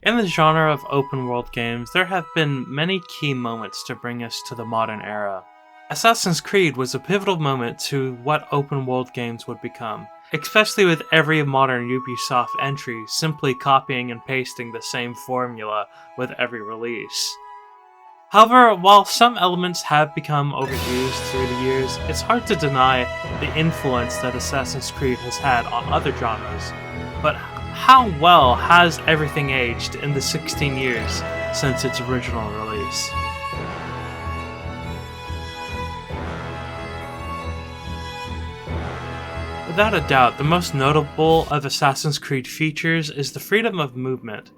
In the genre of open world games, there have been many key moments to bring us to the modern era. Assassin's Creed was a pivotal moment to what open world games would become, especially with every modern Ubisoft entry simply copying and pasting the same formula with every release. However, while some elements have become overused through the years, it's hard to deny the influence that Assassin's Creed has had on other genres. But how well has everything aged in the 16 years since its original release? Without a doubt, the most notable of Assassin's Creed features is the freedom of movement.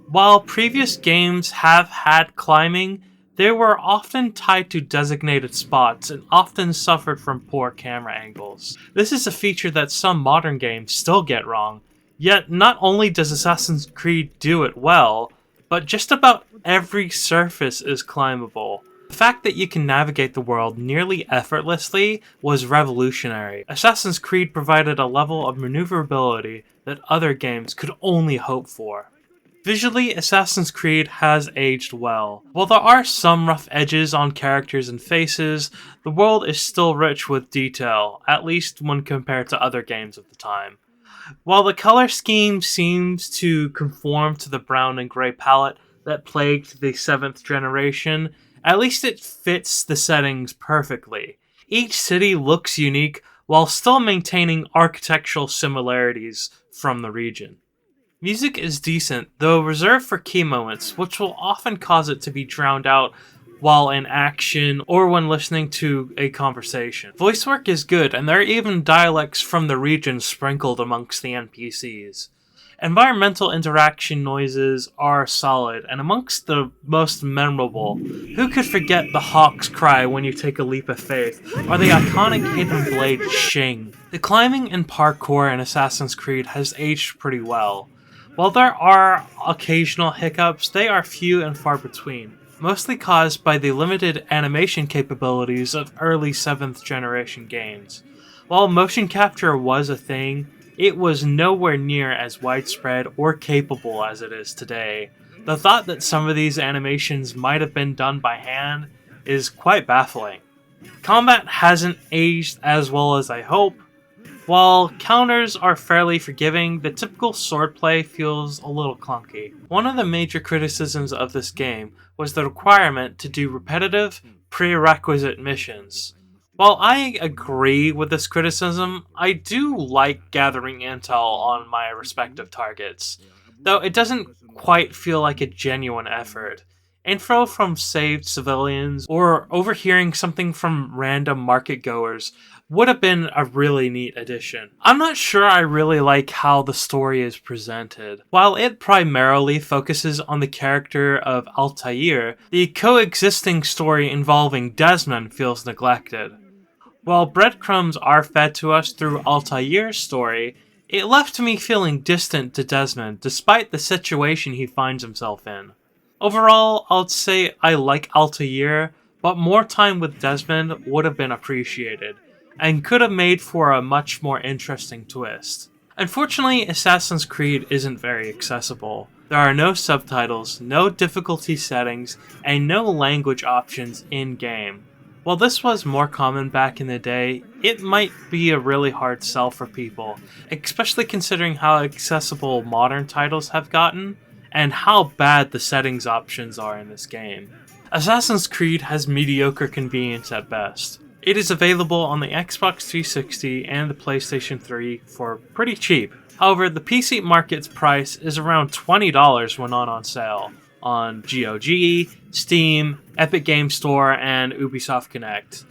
While previous games have had climbing, they were often tied to designated spots and often suffered from poor camera angles. This is a feature that some modern games still get wrong, yet not only does Assassin's Creed do it well, but just about every surface is climbable. The fact that you can navigate the world nearly effortlessly was revolutionary. Assassin's Creed provided a level of maneuverability that other games could only hope for. Visually, Assassin's Creed has aged well. While there are some rough edges on characters and faces, the world is still rich with detail, at least when compared to other games of the time. While the color scheme seems to conform to the brown and grey palette that plagued the 7th generation, at least it fits the settings perfectly. Each city looks unique while still maintaining architectural similarities from the region. Music is decent, though reserved for key moments, which will often cause it to be drowned out while in action or when listening to a conversation. Voice work is good, and there are even dialects from the region sprinkled amongst the NPCs. Environmental interaction noises are solid, and amongst the most memorable, who could forget the hawk's cry when you take a leap of faith, or the iconic hidden blade shing. The climbing and parkour in Assassin's Creed has aged pretty well. While there are occasional hiccups, they are few and far between, mostly caused by the limited animation capabilities of early 7th generation games. While motion capture was a thing, it was nowhere near as widespread or capable as it is today. The thought that some of these animations might have been done by hand is quite baffling. Combat hasn't aged as well as I hope. While counters are fairly forgiving, the typical swordplay feels a little clunky. One of the major criticisms of this game was the requirement to do repetitive, prerequisite missions. While I agree with this criticism, I do like gathering intel on my respective targets, though it doesn't quite feel like a genuine effort. Info from saved civilians or overhearing something from random market goers would have been a really neat addition. I'm not sure I really like how the story is presented. While it primarily focuses on the character of Altair, the coexisting story involving Desmond feels neglected. While breadcrumbs are fed to us through Altair's story, it left me feeling distant to Desmond despite the situation he finds himself in. Overall, I'd say I like Altair, but more time with Desmond would have been appreciated, and could have made for a much more interesting twist. Unfortunately, Assassin's Creed isn't very accessible. There are no subtitles, no difficulty settings, and no language options in-game. While this was more common back in the day, it might be a really hard sell for people, especially considering how accessible modern titles have gotten, and how bad the settings options are in this game. Assassin's Creed has mediocre convenience at best. It is available on the Xbox 360 and the PlayStation 3 for pretty cheap. However, the PC market's price is around $20 when not on sale on GOG, Steam, Epic Game Store, and Ubisoft Connect.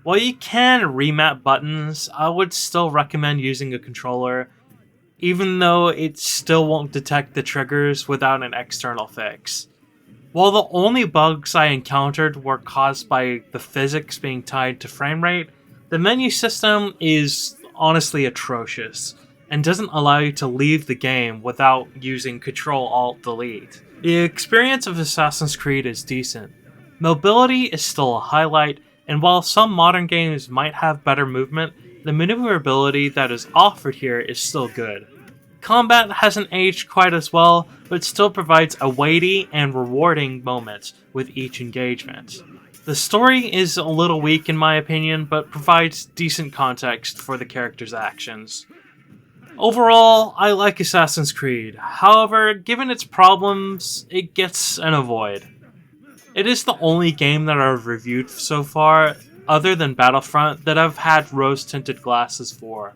While you can remap buttons, I would still recommend using a controller, even though it still won't detect the triggers without an external fix. While the only bugs I encountered were caused by the physics being tied to frame rate, the menu system is honestly atrocious, and doesn't allow you to leave the game without using Ctrl-Alt-Delete. The experience of Assassin's Creed is decent. Mobility is still a highlight, and while some modern games might have better movement, the maneuverability that is offered here is still good. Combat hasn't aged quite as well, but still provides a weighty and rewarding moment with each engagement. The story is a little weak in my opinion, but provides decent context for the character's actions. Overall, I like Assassin's Creed. However, given its problems, it gets an avoid. It is the only game that I've reviewed so far, other than Battlefront, that I've had rose-tinted glasses for.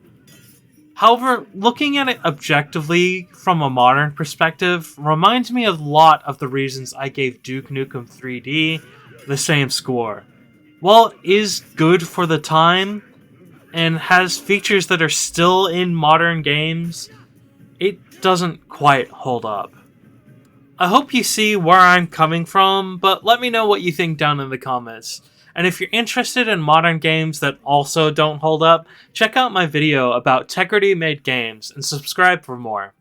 However, looking at it objectively from a modern perspective reminds me a lot of the reasons I gave Duke Nukem 3D the same score. While it is good for the time, and has features that are still in modern games, it doesn't quite hold up. I hope you see where I'm coming from, but let me know what you think down in the comments. And if you're interested in modern games that also don't hold up, check out my video about Tegrity Made Games and subscribe for more.